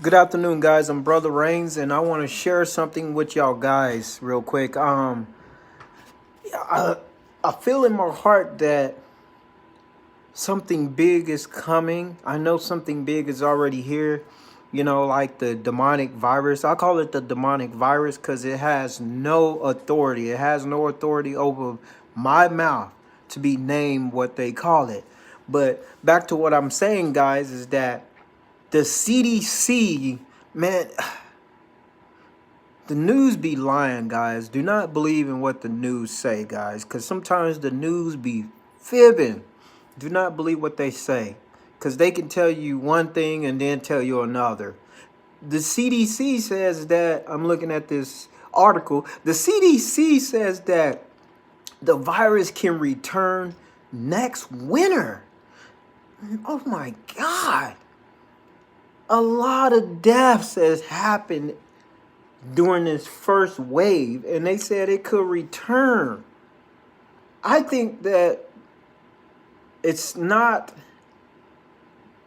Good afternoon, guys. I'm Brother Rains, and I want to share something with y'all guys real quick. I, I feel in my heart that something big is coming. I know something big is already here. You know, like the demonic virus. I call it the demonic virus because it has no authority. It has no authority over my mouth to be named what they call it. But back to what I'm saying, guys, is that the CDC, man. The news be lying, guys. Do not believe in what the news say, guys, because sometimes the news be fibbing. Do not believe what they say, because they can tell you one thing and then tell you another. The CDC says that, I'm looking at this article, the CDC says that the virus can return next winter. Oh my God. A lot of deaths has happened during this first wave, and they said it could return. I think that it's not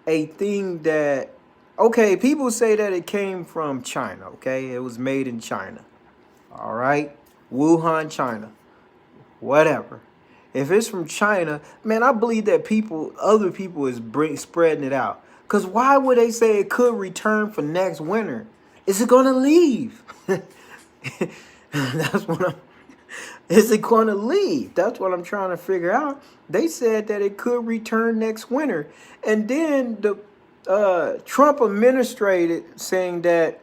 a thing that, okay, people say that it came from China, okay? It was made in China. All right? Wuhan, China. Whatever. If it's from China, man, I believe that other people is spreading it out. Because why would they say it could return for next winter? Is it going to leave? That's what I'm. Is it going to leave? That's what I'm trying to figure out. They said that it could return next winter, and then the Trump administrated saying that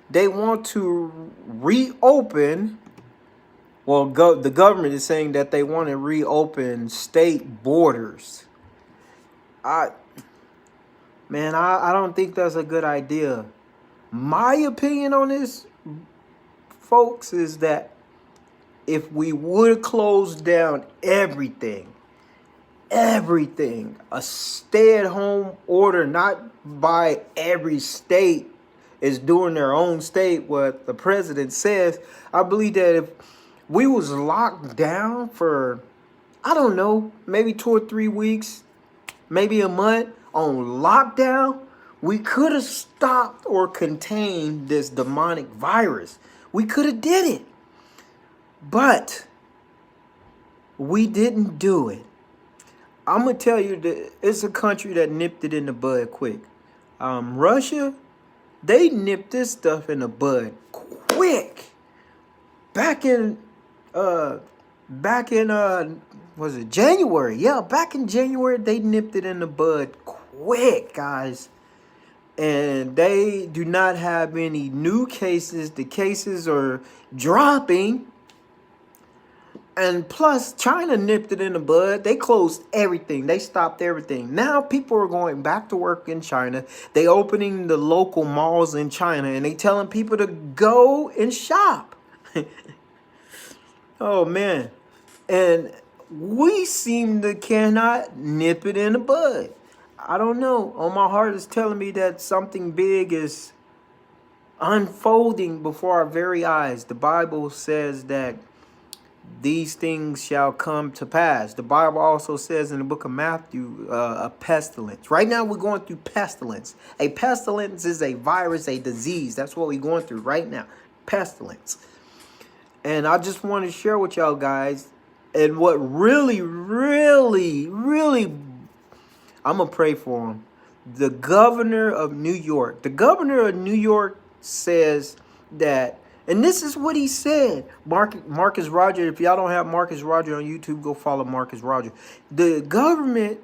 they want to reopen. Well, the government is saying that they want to reopen state borders. I Man, I don't think that's a good idea. My opinion on this, folks, is that if we would close down everything, a stay-at-home order, not by every state is doing their own state what the president says. I believe that if we was locked down for, I don't know, maybe 2 or 3 weeks, maybe a month on lockdown, we could have stopped or contained this demonic virus. We could have did it. But we didn't do it. I'm going to tell you that it's a country that nipped it in the bud quick. Russia, they nipped this stuff in the bud quick. Back in was it January? Yeah, back in January, they nipped it in the bud quick, guys. And they do not have any new cases. The cases are dropping. And plus, China nipped it in the bud. They closed everything. They stopped everything. Now people are going back to work in China. They opening the local malls in China, and they telling people to go and shop. Oh, man. And we seem to cannot nip it in the bud. I don't know. On my heart is telling me that something big is unfolding before our very eyes. The Bible says that these things shall come to pass. The Bible also says in the book of Matthew, a pestilence. Right now we're going through pestilence. A pestilence is a virus, a disease. That's what we're going through right now. Pestilence. And I just want to share with y'all guys, and what really, I'm going to pray for him. The governor of New York. The governor of New York says that, and this is what he said. Marcus Roger, if y'all don't have Marcus Roger on YouTube, go follow Marcus Roger. The governor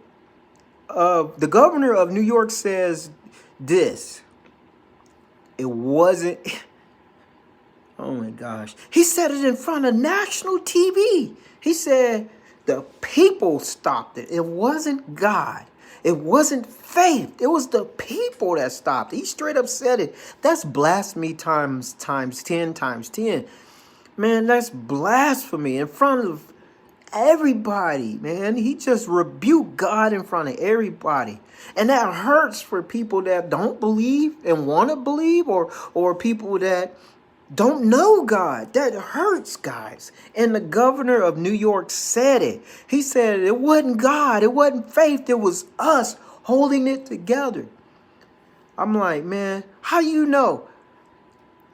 of New York says this. It wasn't, oh my gosh. He said it in front of national TV. He said the people stopped it. It wasn't God. It wasn't faith. It was the people that stopped. He straight up said it. That's blasphemy times 10 times 10. Man, that's blasphemy in front of everybody, man. He just rebuked God in front of everybody. And that hurts for people that don't believe and want to believe, or people that don't know God. That hurts, guys. And the governor of New York said it. He said it wasn't God. It wasn't faith. It was us holding it together. I'm like, man, how do you know?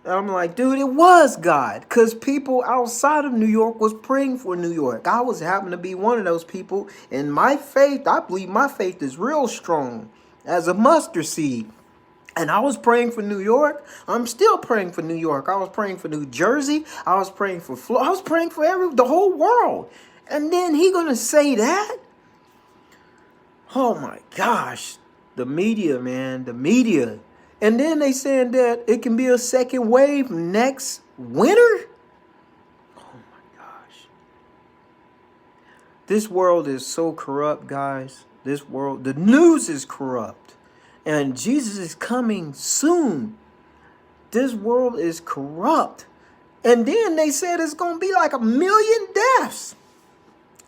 I'm like, dude, it was God. Because people outside of New York was praying for New York. I was happened to be one of those people. And my faith, I believe my faith is real strong as a mustard seed. And I was praying for New York. I'm still praying for New York. I was praying for New Jersey. I was praying for Florida. I was praying for the whole world. And then he gonna say that? Oh my gosh. The media, man. The media. And then they saying that it can be a second wave next winter? Oh my gosh. This world is so corrupt, guys. This world, the news is corrupt. And Jesus is coming soon. This world is corrupt. And then they said it's going to be like 1 million deaths.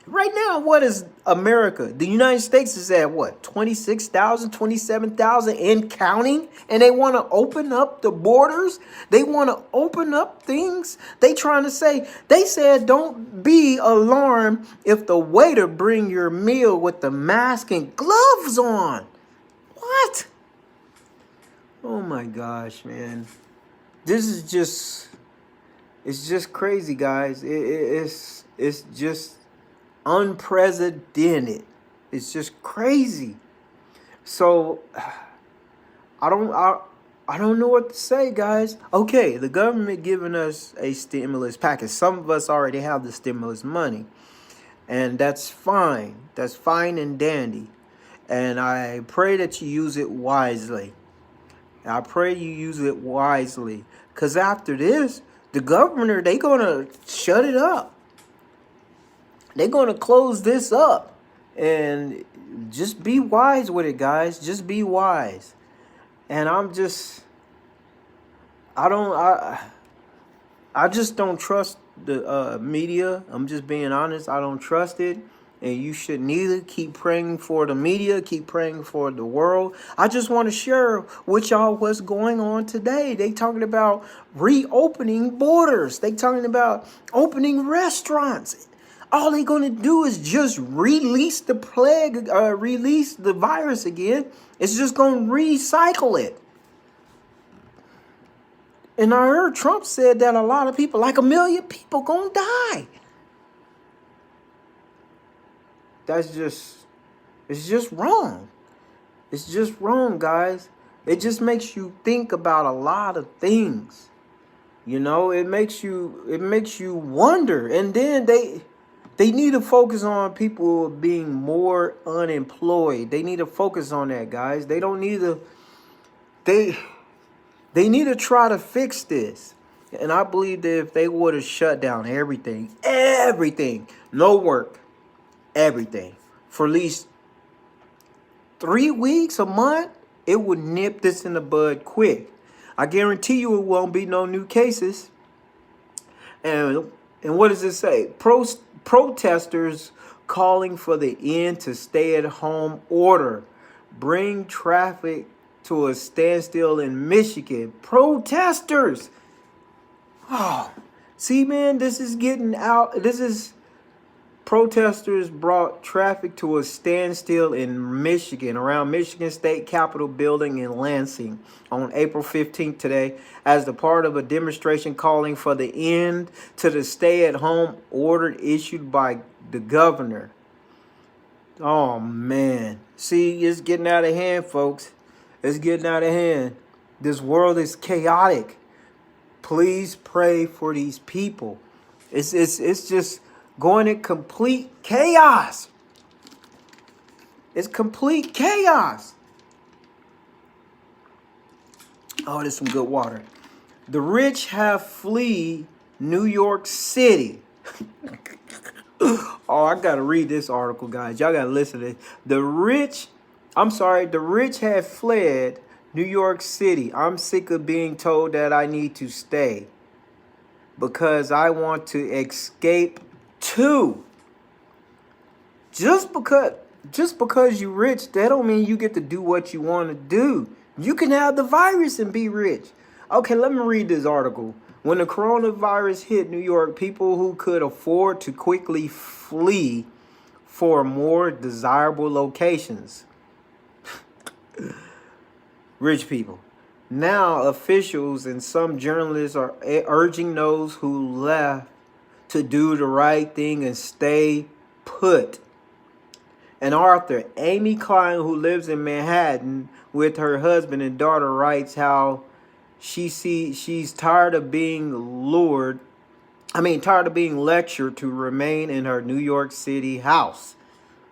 Right now, what is America? The United States is at what? 26,000, 27,000 and counting? And they want to open up the borders? They want to open up things? They trying to say, they said don't be alarmed if the waiter bring your meal with the mask and gloves on. What? Oh my gosh, man. This is just, it's just crazy, guys. It's just unprecedented. It's just crazy. So I don't know what to say, guys. Okay, the government giving us a stimulus package. Some of us already have the stimulus money, and that's fine. That's fine and dandy. And I pray that you use it wisely. I pray you use it wisely, because after this, the governor, they gonna shut it up. They're going to close this up. And just be wise with it, guys. Just be wise. And I just don't trust the media. I'm just being honest. I don't trust it. And you should neither. Keep praying for the media. Keep praying for the world. I just want to share with y'all what's going on today. They talking about reopening borders. They talking about opening restaurants. All they're going to do is just release the plague, release the virus again. It's just going to recycle it. And I heard Trump said that a lot of people, like 1 million people, going to die. It's just wrong. It's just wrong, guys. It just makes you think about a lot of things. You know, it makes you wonder. And then they need to focus on people being more unemployed. They need to focus on that, guys. They don't need to. They need to try to fix this. And I believe that if they would have shut down everything, no work, everything, for at least 3 weeks, a month, it would nip this in the bud quick. I guarantee you it won't be no new cases. And what does it say? Protesters calling for the end to stay-at-home order bring traffic to a standstill in Michigan. Protesters. Oh, see, man, this is getting out. Protesters brought traffic to a standstill in Michigan, around Michigan State Capitol building in Lansing on April 15th today, as the part of a demonstration calling for the end to the stay-at-home order issued by the governor. Oh, man. See, it's getting out of hand, folks. It's getting out of hand. This world is chaotic. Please pray for these people. It's just going in complete chaos. It's complete chaos. Oh, there's some good water. The rich have fled New York City. Oh, I gotta read this article, guys. Y'all gotta listen to it. The rich have fled New York City. I'm sick of being told that I need to stay because I want to escape too. Just because you're rich, that don't mean you get to do what you want to do. You can have the virus and be rich. Okay, let me read this article. When the coronavirus hit New York, people who could afford to quickly flee for more desirable locations. Rich people. Now, officials and some journalists are urging those who left to do the right thing and stay put. An author, Amy Klein, who lives in Manhattan with her husband and daughter, writes how she's tired of being tired of being lectured to remain in her New York City house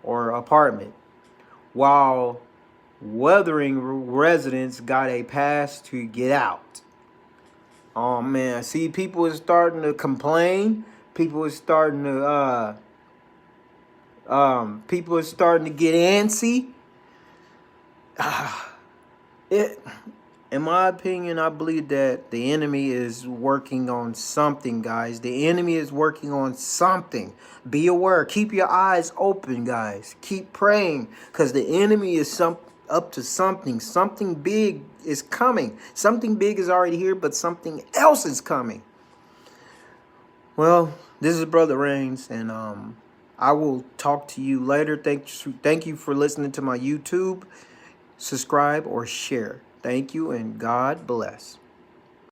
or apartment, while Wuthering residents got a pass to get out. Oh man, see, people is starting to complain. People is starting to get antsy. In my opinion, I believe that the enemy is working on something, guys. The enemy is working on something. Be aware. Keep your eyes open, guys. Keep praying, because the enemy is up to something. Something big is coming. Something big is already here, but something else is coming. Well, this is Brother Reigns, and I will talk to you later. Thank you for listening to my YouTube. Subscribe or share. Thank you, and God bless.